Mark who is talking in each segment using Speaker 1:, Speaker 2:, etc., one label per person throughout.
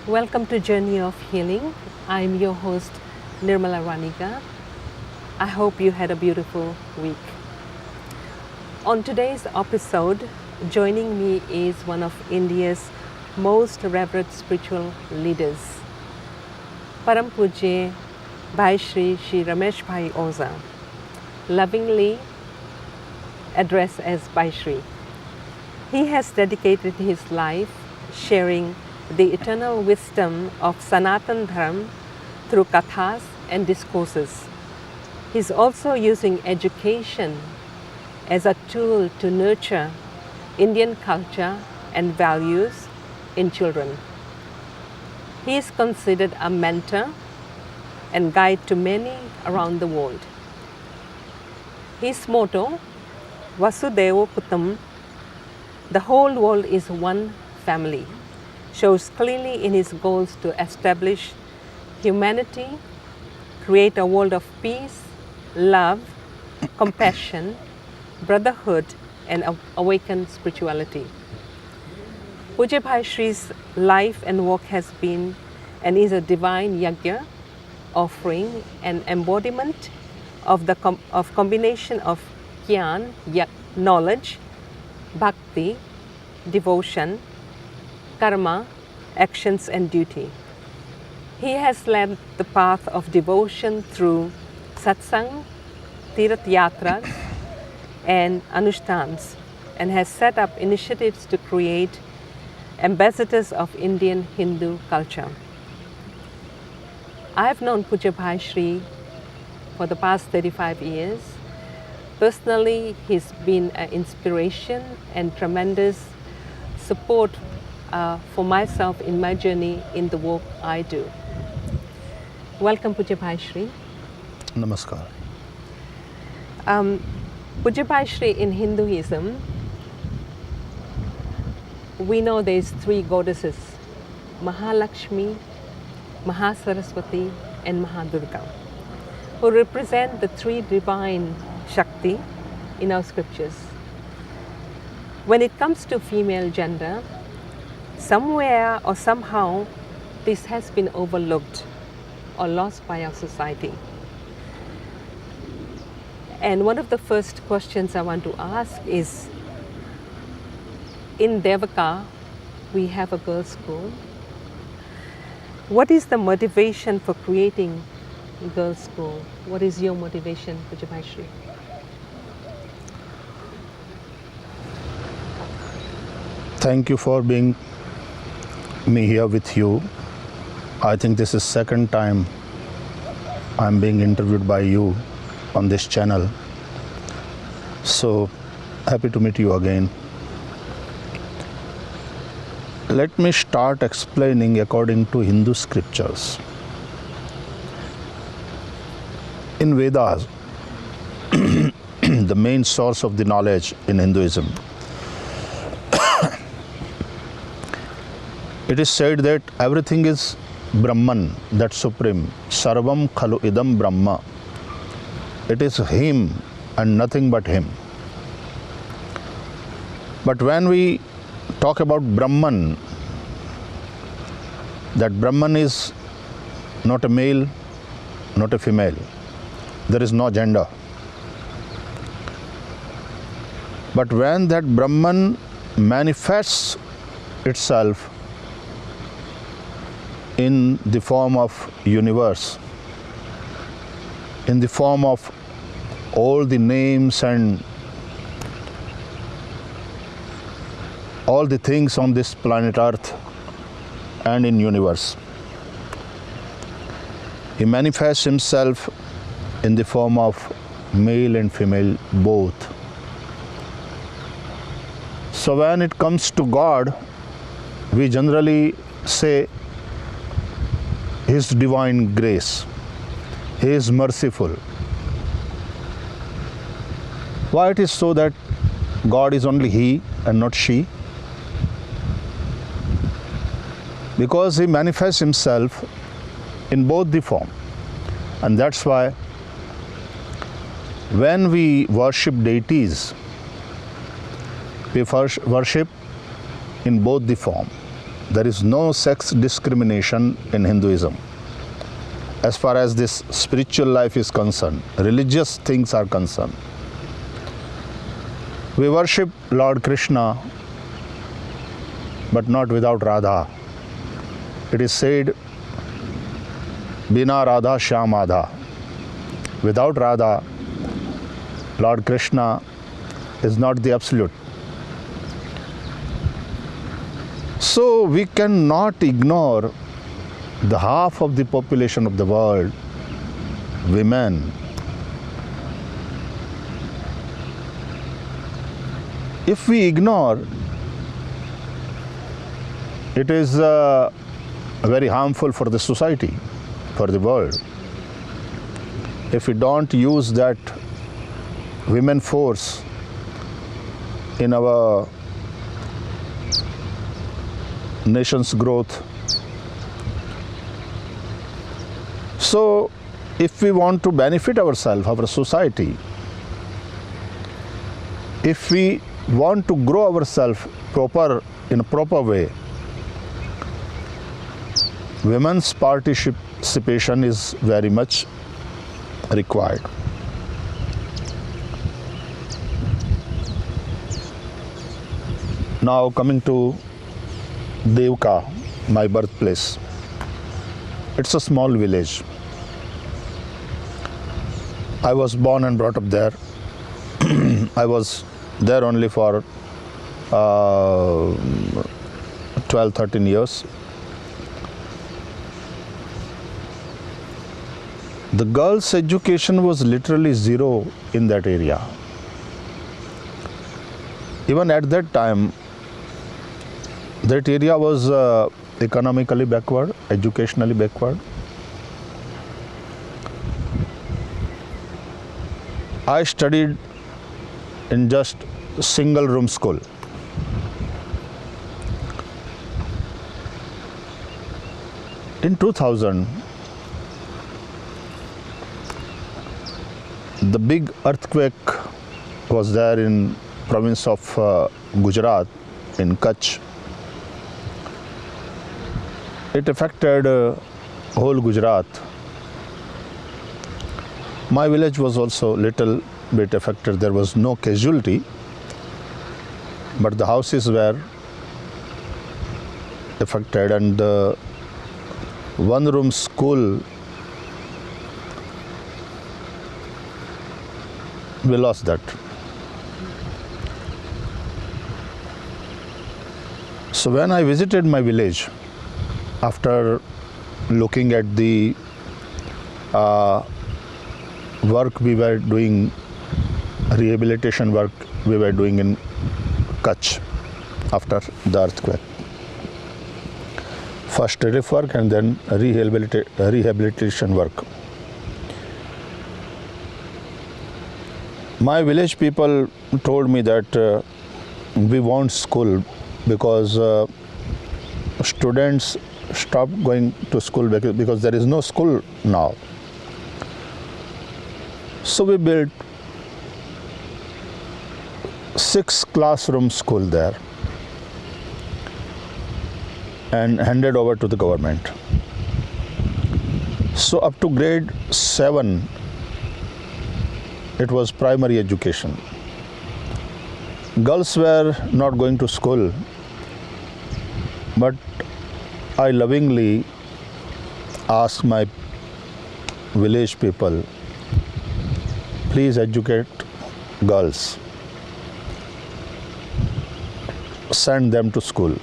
Speaker 1: Welcome to Journey of Healing. I'm your host, Nirmalaben Raniga. I hope you had a beautiful week. On today's episode, joining me is one of India's most revered spiritual leaders, Param Pujya Bhaishri Shri Ramesh Bhai Oza, lovingly addressed as Bhaishri. He has dedicated his life sharing the eternal wisdom of Sanatan Dharma through kathas and discourses. He's also using education as a tool to nurture Indian culture and values in children. He is considered a mentor and guide to many around the world. His motto, Vasudhaiva Kutumbakam, the whole world is one family, shows clearly in his goals to establish humanity, create a world of peace, love, compassion, brotherhood, and awaken spirituality. Pujya Bhaishri's life and work has been and is a divine yajna, offering an embodiment of the combination of jnana, knowledge, bhakti, devotion, karma, actions and duty. He has led the path of devotion through satsang, tirath yatras and anushtans, and has set up initiatives to create ambassadors of Indian Hindu culture. I have known Pujya Bhaishri for the past 35 years. Personally, he's been an inspiration and tremendous support for myself in my journey in the work I do. Welcome, Pujya Bhaishri.
Speaker 2: Namaskar.
Speaker 1: Pujya Bhaishri, in Hinduism, we know there's three goddesses, Mahalakshmi, Mahasaraswati and Mahadurga, who represent the three divine Shakti in our scriptures. When it comes to female gender, somewhere or somehow this has been overlooked or lost by our society. And one of the first questions I want to ask is, in Devka, we have a girls' school. What is the motivation for creating a girls' school? What is your motivation, Pujya Bhaishri?
Speaker 2: Thank you for being me here with you. I think this is second time I'm being interviewed by you on this channel. So happy to meet you again. Let me start explaining according to Hindu scriptures. In Vedas, the main source of the knowledge in Hinduism, it is said that everything is Brahman, that supreme. Sarvam khalu idam Brahma. It is him and nothing but him. But when we talk about Brahman, that Brahman is not a male, not a female. There is no gender. But when that Brahman manifests itself in the form of universe, in the form of all the names and all the things on this planet Earth and in universe, he manifests himself in the form of male and female both. So when it comes to God, we generally say His divine grace. He is merciful. Why it is so that God is only He and not she? Because He manifests Himself in both the form. And that's why when we worship deities, we first worship in both the form. there is no sex discrimination in Hinduism. As far as this spiritual life is concerned, religious things are concerned. We worship Lord Krishna, but not without Radha. It is said, Bina Radha Shyam Adha. Without Radha, Lord Krishna is not the absolute. So we cannot ignore the half of the population of the world, women. If we ignore, it is very harmful for the society, for the world. If we don't use that women force in our nation's growth. So if we want to benefit ourselves, our society, if we want to grow ourselves in a proper way, women's participation is very much required. Now coming to Devka, my birthplace. It's a small village. I was born and brought up there. I was there only for 12-13 years. The girls' education was literally zero in that area. Even at that time, that area was economically backward, educationally backward. I studied in just single room school. In 2000, the big earthquake was there in province of Gujarat, in Kutch. It affected whole Gujarat. My village was also little bit affected. There was no casualty, but the houses were affected, and the one-room school, we lost that. So when I visited my village, after looking at the work we were doing, rehabilitation work we were doing in Kutch after the earthquake. First relief work and then rehabilitation work. My village people told me that we want school because students stopped going to school because there is no school now. So we built 6 classroom school there and handed over to the government. So up to grade 7, it was primary education. Girls were not going to school, but I lovingly asked my village people, please educate girls, send them to school.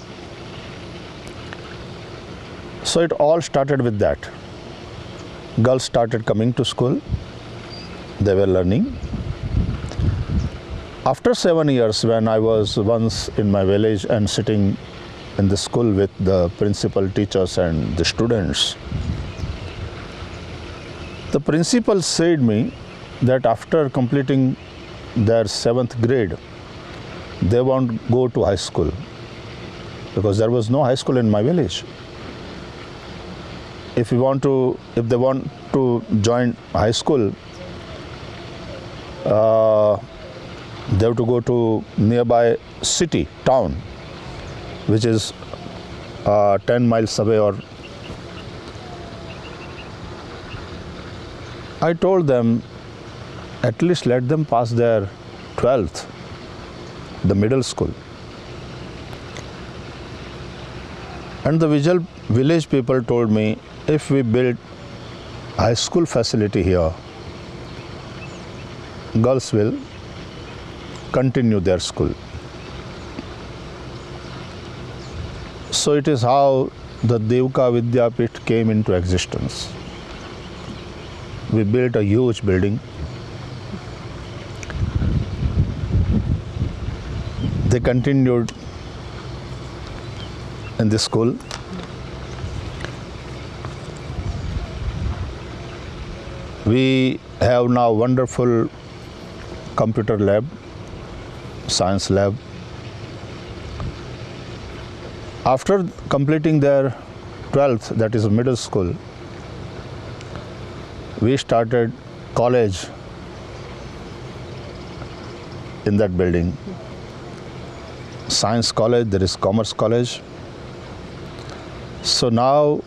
Speaker 2: So it all started with that. Girls started coming to school, they were learning. After 7 years, when I was once in my village and sitting in the school with the principal, teachers and the students, the principal said me that after completing their 7th grade, they won't go to high school because there was no high school in my village. If they want to join high school, they have to go to nearby city, town, which is 10 miles away. Or I told them, at least let them pass their 12th, the middle school. And the village people told me, if we build high school facility here, girls will continue their school. So it is how the Devka Vidyapit came into existence. We built a huge building. They continued in the school. We have now wonderful computer lab, science lab. After completing their 12th, that is middle school, we started college in that building. Science college, there is commerce college. So now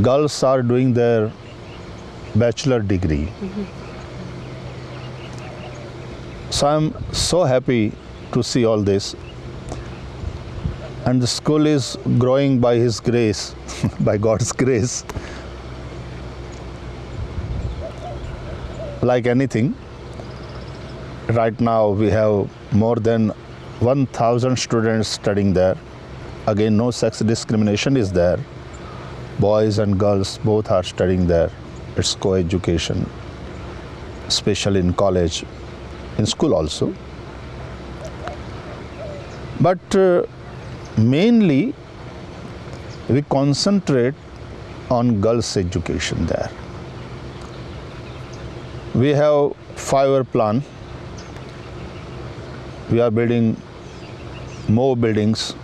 Speaker 2: girls are doing their bachelor degree. So I'm so happy to see all this. And the school is growing by His grace, by God's grace. Like anything, right now we have more than 1,000 students studying there. Again, no sex discrimination is there. Boys and girls both are studying there. It's co-education, especially in college, in school also. But mainly we concentrate on girls' education there. We have 5-year plan. We are building more buildings,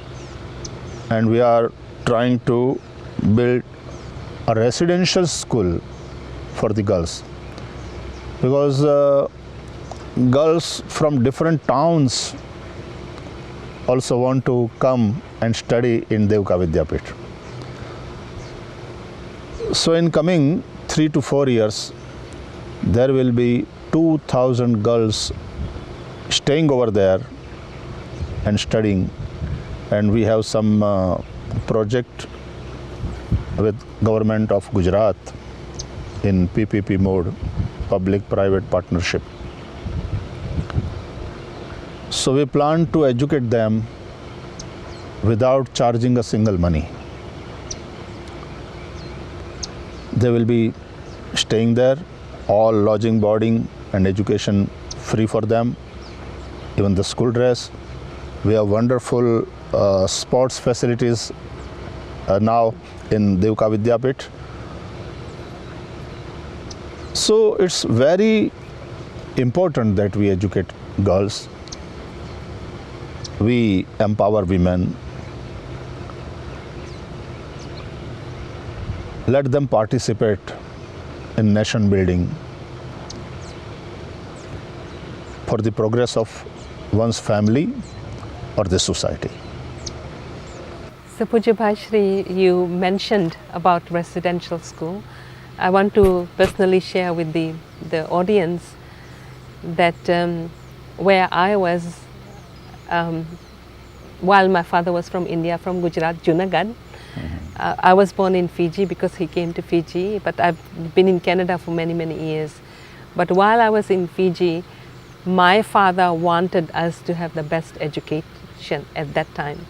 Speaker 2: and we are trying to build a residential school for the girls, because girls from different towns also want to come and study in Devka Vidyapit. So in coming 3 to 4 years, there will be 2,000 girls staying over there and studying. And we have some project with government of Gujarat in PPP mode, public-private partnership. So we plan to educate them without charging a single money. They will be staying there, all lodging, boarding and education free for them, even the school dress. We have wonderful sports facilities now in Devka Vidyapit. So it's very important that we educate girls. We empower women. Let them participate in nation building for the progress of one's family or the society.
Speaker 1: So Pujya Bhaishri, you mentioned about residential school. I want to personally share with the audience that where I was, while my father was from India, from Gujarat, Junagadh, I was born in Fiji because he came to Fiji, but I've been in Canada for many, many years. But while I was in Fiji, my father wanted us to have the best education at that time.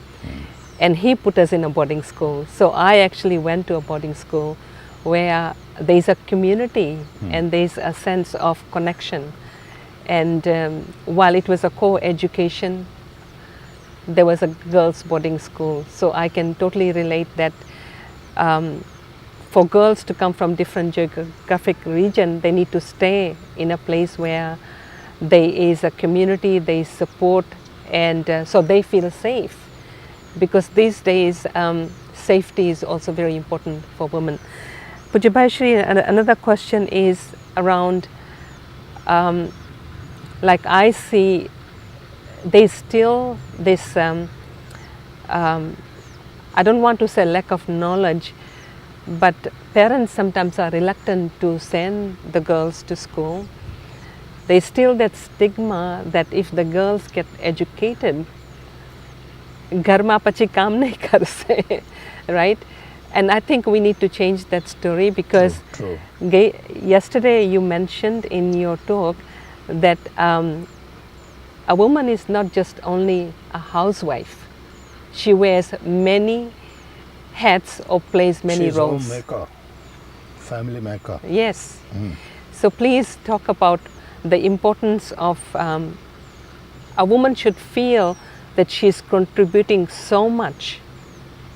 Speaker 1: And he put us in a boarding school. So I actually went to a boarding school where there's a community and there's a sense of connection. And while it was a co-education, there was a girls' boarding school. So I can totally relate that for girls to come from different geographic region, they need to stay in a place where there is a community, there is support, and so they feel safe. Because these days, safety is also very important for women. Pujya Bhaishri, another question is around, like I see, there's still this I don't want to say lack of knowledge, but parents sometimes are reluctant to send the girls to school. There's still that stigma that if the girls get educated, घरमा पछि काम नहीं कर से, right? And I think we need to change that story because yesterday you mentioned in your talk that a woman is not just only a housewife. She wears many hats or plays many roles.
Speaker 2: She's homemaker, family maker.
Speaker 1: Yes. So please talk about the importance of a woman should feel that she's contributing so much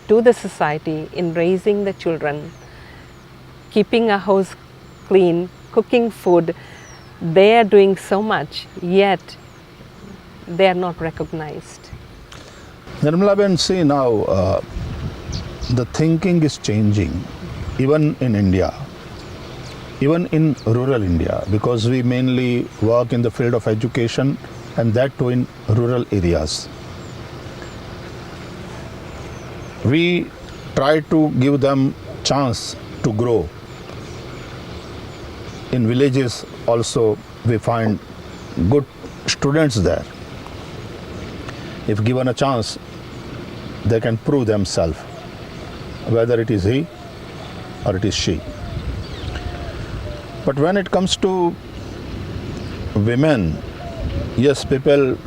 Speaker 1: to the society in raising the children, keeping a house clean, cooking food. They are doing so much, yet they are not recognized.
Speaker 2: Nirmalaben, see now, the thinking is changing, even in India, even in rural India, because we mainly work in the field of education, and that too in rural areas. We try to give them chance to grow. In villages also we find good students there. If given a chance, they can prove themselves, whether it is he or it is she. But when it comes to women, yes, people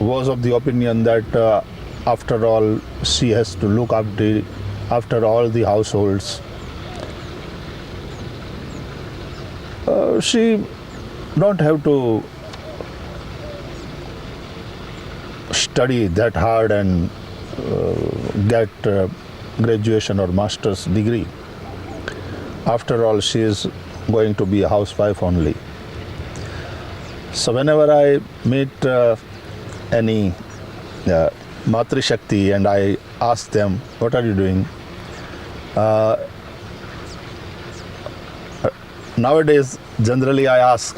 Speaker 2: was of the opinion that after all she has to look after all the households. She don't have to study that hard and get graduation or master's degree. After all, she is going to be a housewife only. So whenever I meet any Matri Shakti and I ask them, what are you doing? Nowadays, generally I ask,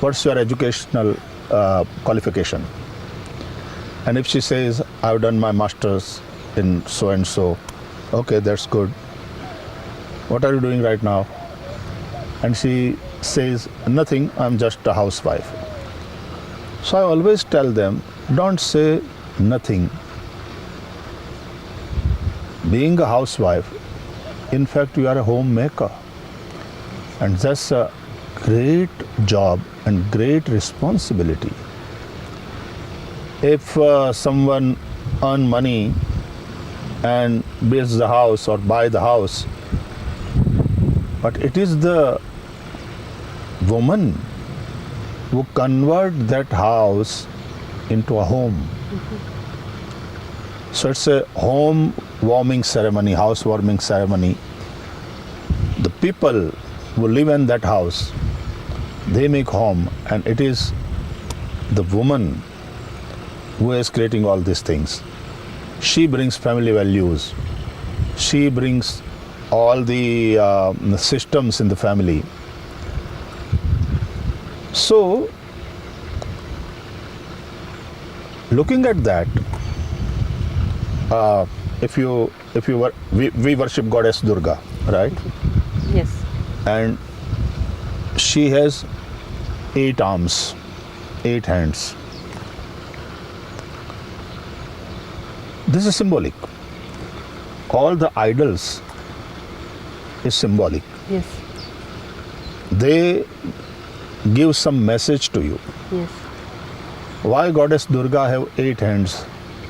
Speaker 2: what's your educational qualification? And if she says, I've done my master's in so and so, okay, that's good. What are you doing right now? And she says, nothing, I'm just a housewife. So I always tell them, don't say nothing. Being a housewife, in fact, you are a homemaker. And that's a great job and great responsibility. If someone earn money and builds the house or buy the house, but it is the woman who convert that house into a home. Mm-hmm. So it's a home warming ceremony, house warming ceremony. The people who live in that house, they make home, and it is the woman who is creating all these things. She brings family values. She brings all the systems in the family. So, looking at that, we worship goddess Durga, right?
Speaker 1: Yes.
Speaker 2: And she has 8 arms, 8 hands. This is symbolic. All the idols is symbolic.
Speaker 1: Yes.
Speaker 2: They give some message to you.
Speaker 1: Yes.
Speaker 2: Why goddess Durga have 8 hands,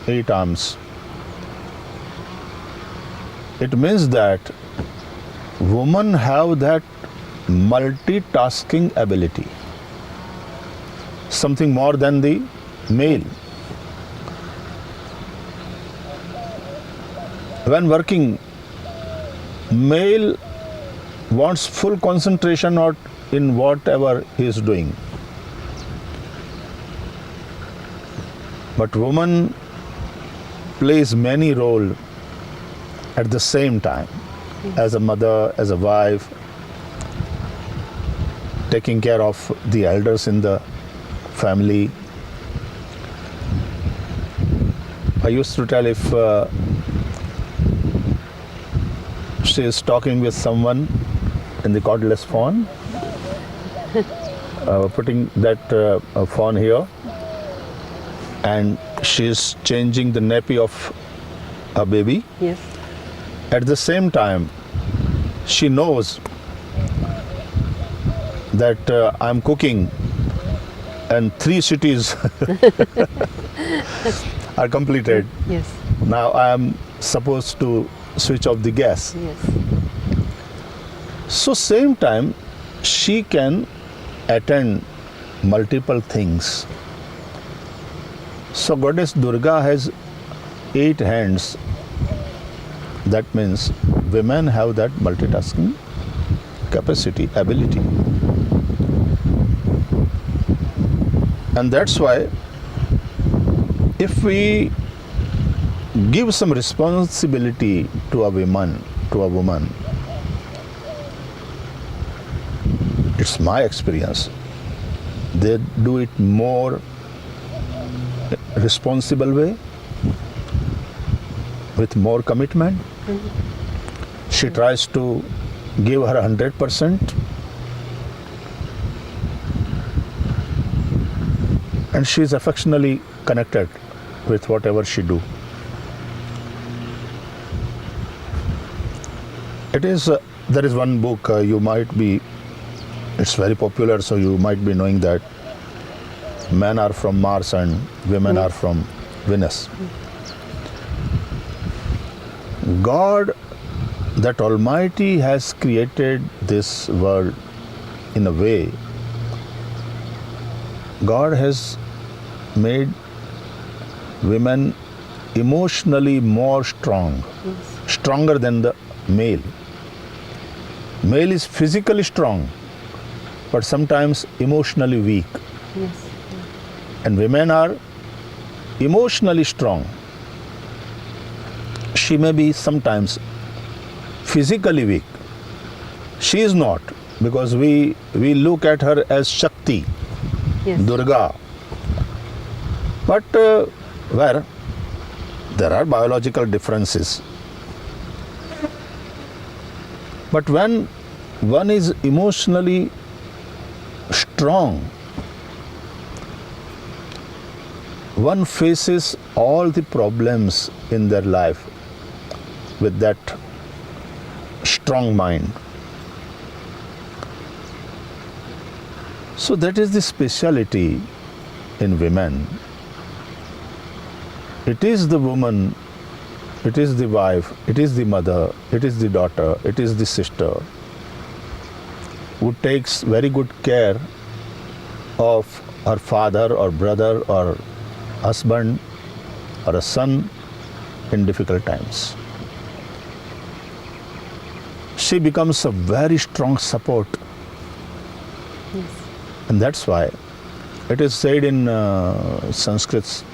Speaker 2: 8 arms? It means that women have that multitasking ability, something more than the male. When working, male wants full concentration in whatever he is doing. But woman plays many roles at the same time, as a mother, as a wife, taking care of the elders in the family. I used to tell if she is talking with someone in the cordless phone, putting that phone here, and she is changing the nappy of a baby.
Speaker 1: Yes.
Speaker 2: At the same time, she knows that I'm cooking and 3 cities are completed.
Speaker 1: Yes.
Speaker 2: Now I am supposed to switch off the gas.
Speaker 1: Yes.
Speaker 2: So same time, she can attend multiple things. So Goddess Durga has 8 hands. That means women have that multitasking capacity, ability. And that's why if we give some responsibility to a woman, it's my experience, they do it more responsible way, with more commitment. She tries to give her 100%, and she is affectionately connected with whatever she do. It is there is one book you might be, it's very popular, so you might be knowing that men are from Mars and women are from Venus. God, that Almighty, has created this world in a way. God has made women emotionally more strong, stronger than the male. Male is physically strong, but sometimes emotionally weak.
Speaker 1: Yes.
Speaker 2: And women are emotionally strong. She may be sometimes physically weak. She is not, because we look at her as Shakti,
Speaker 1: Yes.
Speaker 2: Durga. But where there are biological differences. But when one is emotionally strong, one faces all the problems in their life with that strong mind. So that is the speciality in women. It is the woman, it is the wife, it is the mother, it is the daughter, it is the sister who takes very good care of her father or brother or husband or a son in difficult times. She becomes a very strong support.
Speaker 1: Yes.
Speaker 2: And that's why it is said in Sanskrit,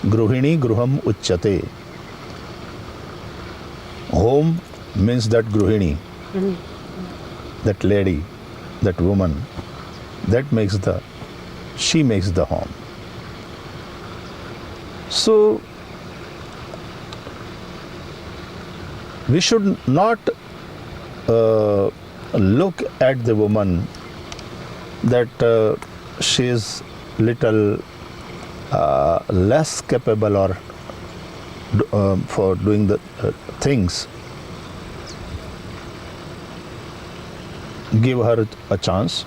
Speaker 2: Gruhini Gruham Uchyate. Home means that Gruhini, that lady, that woman, she makes the home. So we should not look at the woman that she is little less capable or for doing the things. Give her a chance,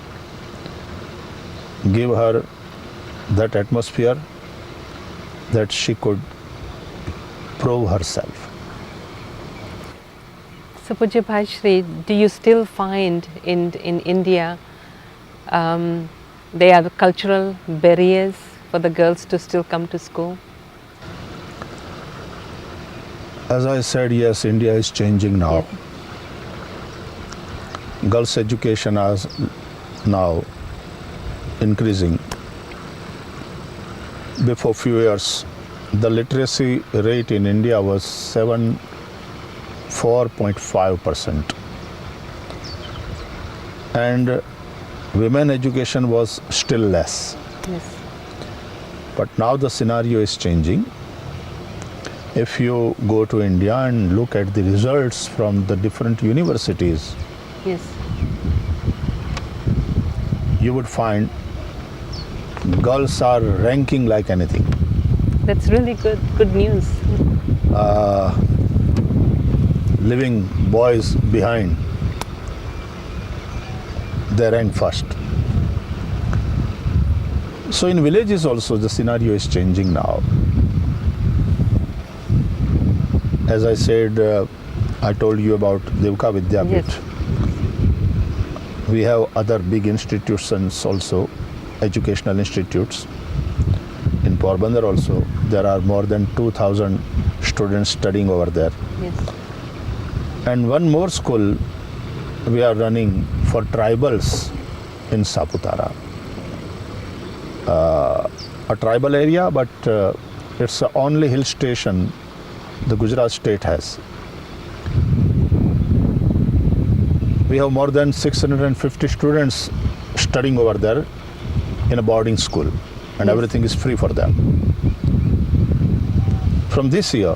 Speaker 2: give her that atmosphere that she could prove herself.
Speaker 1: So Pujya Bhaishri, do you still find in India there are cultural barriers for the girls to still come to school?
Speaker 2: As I said, yes, India is changing now.
Speaker 1: Yes.
Speaker 2: Girls' education is now increasing. Before few years, the literacy rate in India was 4.5%. And women education was still less.
Speaker 1: Yes.
Speaker 2: But now the scenario is changing. If you go to India and look at the results from the different universities,
Speaker 1: Yes.
Speaker 2: you would find girls are ranking like anything.
Speaker 1: That's really good news.
Speaker 2: Leaving boys behind, they rank first. So in villages also the scenario is changing now. As I said, I told you about Devka Vidyapit.
Speaker 1: Yes.
Speaker 2: We have other big institutions also, educational institutes. In Porbandar also, there are more than 2,000 students studying over there.
Speaker 1: Yes.
Speaker 2: And one more school we are running for tribals in Saputara. A tribal area, but it's the only hill station the Gujarat state has. We have more than 650 students studying over there in a boarding school, and
Speaker 1: Yes.
Speaker 2: everything is free for them. From this year,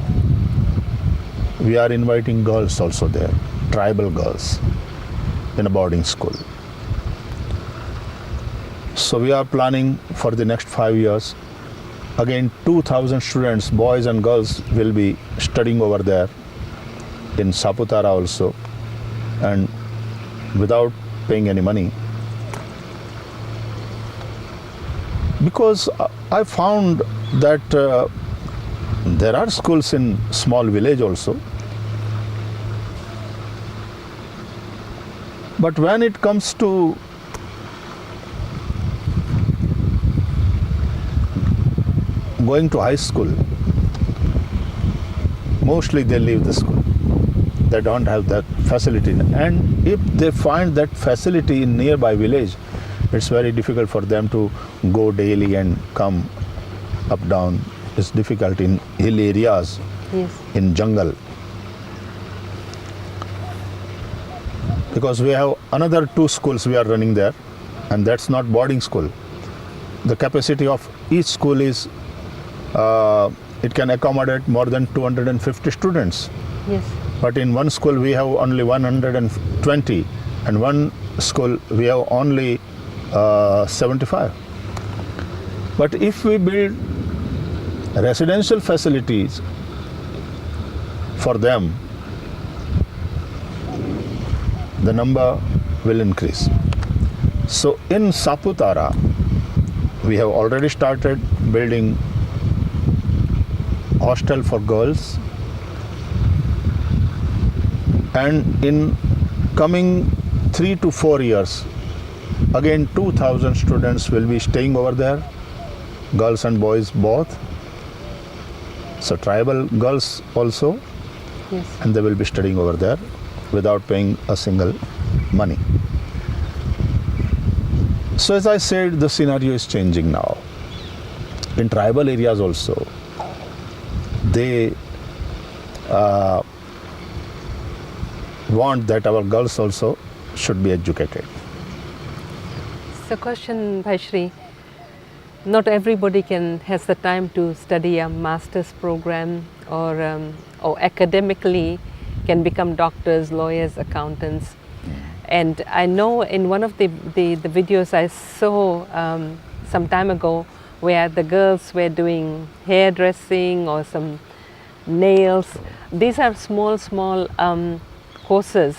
Speaker 2: we are inviting girls also there, tribal girls, in a boarding school. So we are planning for the next 5 years. Again, 2,000 students, boys and girls, will be studying over there in Saputara also, and without paying any money. Because I found that there are schools in small village also, but when it comes to going to high school, mostly they leave the school. They don't have that facility. And if they find that facility in nearby village, it's very difficult for them to go daily and come up down. It's difficult in hill areas,
Speaker 1: Yes.
Speaker 2: in jungle. Because we have another 2 schools we are running there, and that's not boarding school. The capacity of each school is, it can accommodate more than 250 students.
Speaker 1: Yes.
Speaker 2: But in one school we have only 120, and one school we have only 75. But if we build residential facilities for them, the number will increase. So in Saputara, we have already started building hostel for girls, and in coming 3 to 4 years, again 2,000 students will be staying over there, girls and boys both. So tribal girls also,
Speaker 1: Yes.
Speaker 2: and they will be studying over there without paying a single money. So as I said, the scenario is changing now. In tribal areas also, they want that our girls also should be educated.
Speaker 1: So question, Bhaishri, not everybody has the time to study a master's program or academically can become doctors, lawyers, accountants. And I know in one of the videos I saw some time ago where the girls were doing hairdressing or some nails. These are small courses,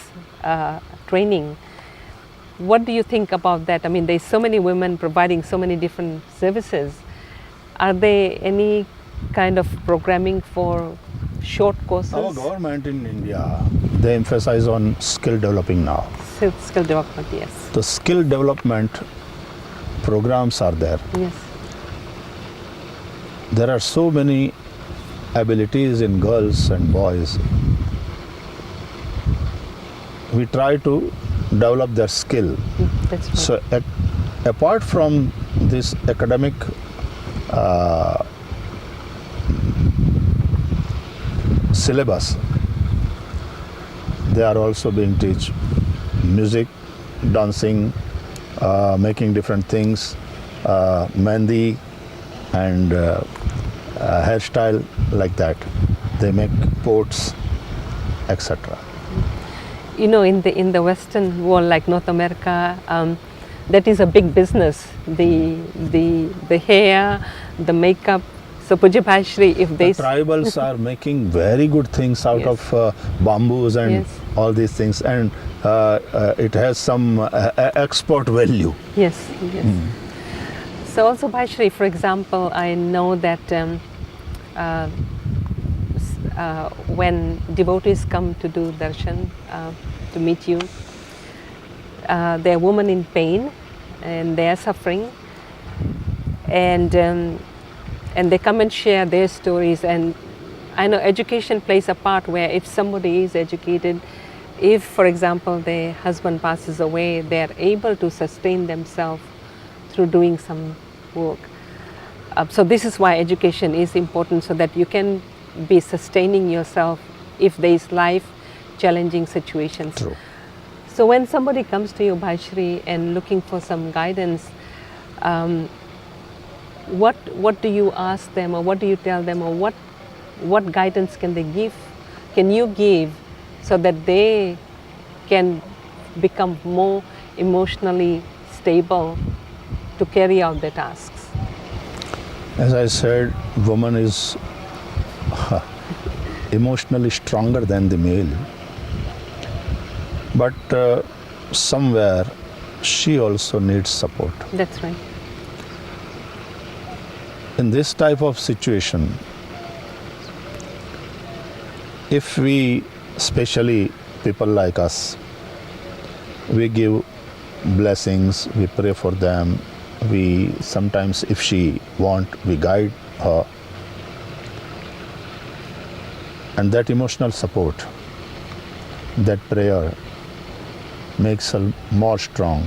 Speaker 1: training. What do you think about that? I mean, there's so many women providing so many different services. Are there any kind of programming for short courses?
Speaker 2: Our government in India, they emphasize on skill developing now.
Speaker 1: Skill development, yes.
Speaker 2: The skill development programs are there.
Speaker 1: Yes.
Speaker 2: There are so many abilities in girls and boys. We try to develop their skill.
Speaker 1: That's right.
Speaker 2: So apart from this academic syllabus, they are also being taught music, dancing, making different things, mehndi and hairstyle, like that. they make ports, etc.
Speaker 1: You know, in the Western world, like North America, that is a big business. The hair, the makeup. So Pujya Bhaishri, if they
Speaker 2: The tribals are making very good things out
Speaker 1: Yes.
Speaker 2: of bamboos and
Speaker 1: Yes.
Speaker 2: all these things, and it has some export value.
Speaker 1: Yes, yes. So also Bhaishri, for example, I know that when devotees come to do darshan, to meet you, they're women in pain and they are suffering, and they come and share their stories. And I know education plays a part where if somebody is educated, if for example their husband passes away, they are able to sustain themselves through doing some work. So this is why education is important, so that you can be sustaining yourself if there is life challenging situations.
Speaker 2: True.
Speaker 1: So when somebody comes to you, Bhaishri, and looking for some guidance, what do you ask them, or what do you tell them, or what guidance can they give? Can you give so that they can become more emotionally stable to carry out their tasks?
Speaker 2: As I said, woman is emotionally stronger than the male, but somewhere she also needs support.
Speaker 1: That's right.
Speaker 2: In this type of situation, if we, especially people like us, we give blessings, we pray for them, we sometimes, if she want, we guide her, and that emotional support, that prayer makes her more strong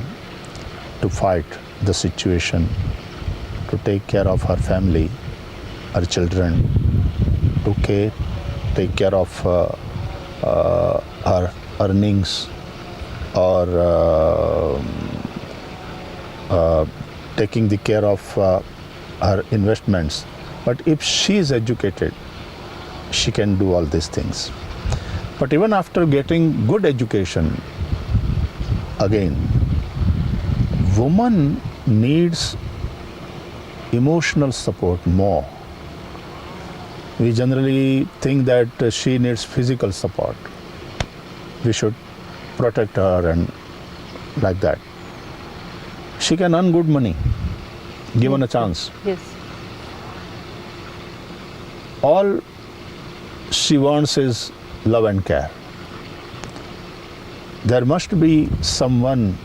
Speaker 2: to fight the situation, to take care of her family, her children, to take care of her earnings, or taking the care of her investments. But if she is educated, she can do all these things. But even after getting good education, again, woman needs emotional support more. We generally think that she needs physical support. We should protect her and like that. She can earn good money, given a chance.
Speaker 1: Yes.
Speaker 2: All she wants is love and care. There must be someone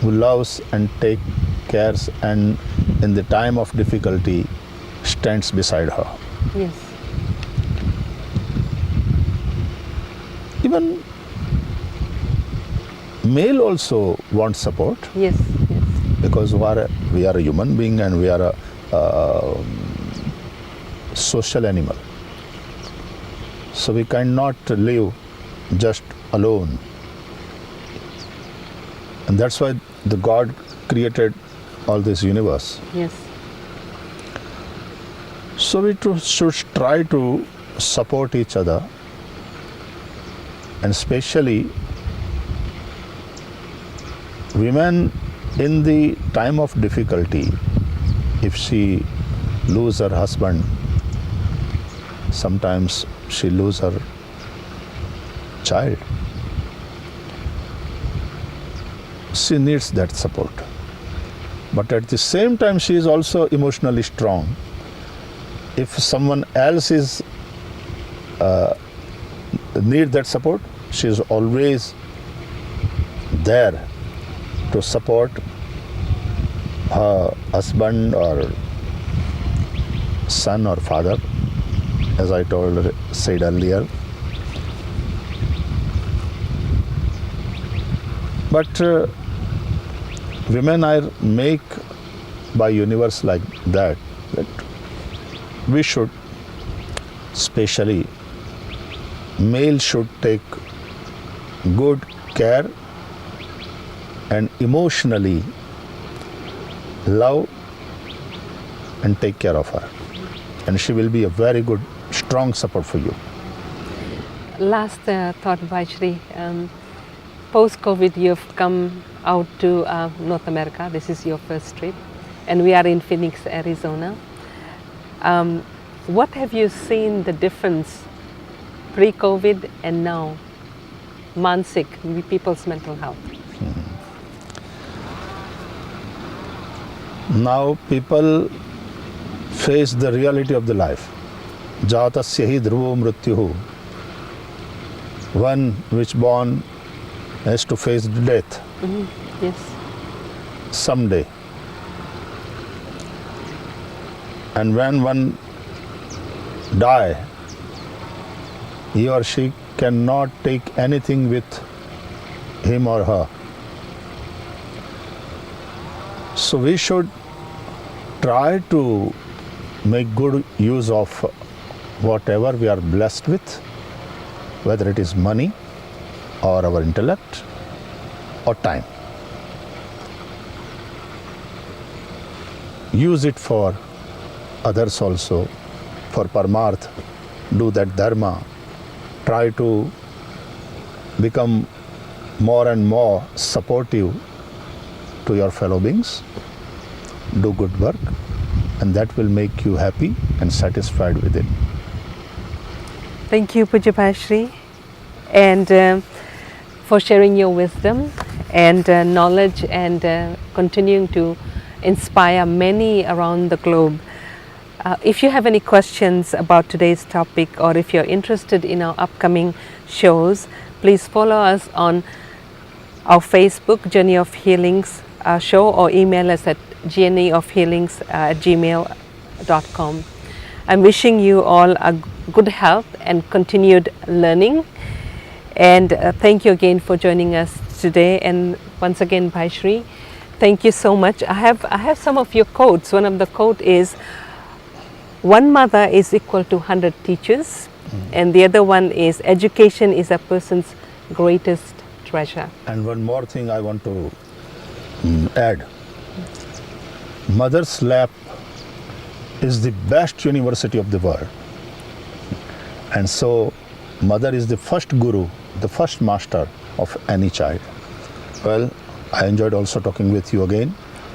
Speaker 2: who loves and takes care, and in the time of difficulty stands beside her.
Speaker 1: Yes.
Speaker 2: Even male also wants support,
Speaker 1: Yes. Yes.
Speaker 2: because we are a human being and we are a social animal. So we cannot live just alone. And that's why the God created all this universe.
Speaker 1: Yes.
Speaker 2: So we should try to support each other, and especially women in the time of difficulty. If she lose her husband, sometimes she lose her child, she needs that support. But at the same time, she is also emotionally strong. If someone else is need that support, she is always there to support her husband or son or father, as I said earlier. But women are made by universe like that we should, especially male, should take good care and emotionally love and take care of her, and she will be a very good strong support for you.
Speaker 1: last thought, Bhaishri. Post-COVID, you've come out to North America. This is your first trip, and we are in Phoenix, Arizona. What have you seen the difference pre-COVID and now? Mansik, people's mental health.
Speaker 2: Now people face the reality of the life. Jatasya hi dhruvo mrityuhu. One which born has to face death.
Speaker 1: Yes.
Speaker 2: Someday. And when one die, he or she cannot take anything with him or her. So we should try to make good use of whatever we are blessed with, whether it is money or our intellect or time. Use it for others also, for Paramarth, do that dharma, try to become more and more supportive to your fellow beings, do good work, and that will make you happy and satisfied with it.
Speaker 1: Thank you, Pujya Bhaishri, and for sharing your wisdom and knowledge and continuing to inspire many around the globe. If you have any questions about today's topic, or if you're interested in our upcoming shows, please follow us on our Facebook, Journey of Healings show, or email us at journeyofhealings@gmail.com. I'm wishing you all a good health and continued learning. And thank you again for joining us today. And once again, Bhaishri, thank you so much. I have some of your quotes. One of the quote is, one mother is equal to 100 teachers, and the other one is, education is a person's greatest treasure.
Speaker 2: And one more thing I want to add. Mother's lap is the best university of the world. And so mother is the first guru, the first master of any child. Well, I enjoyed also talking with you again.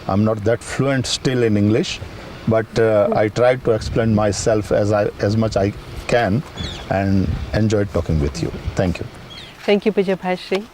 Speaker 2: I'm not that fluent still in English, but I tried to explain myself as much I can, and enjoyed talking with you. Thank you.
Speaker 1: Thank you, Pujya Bhaishri.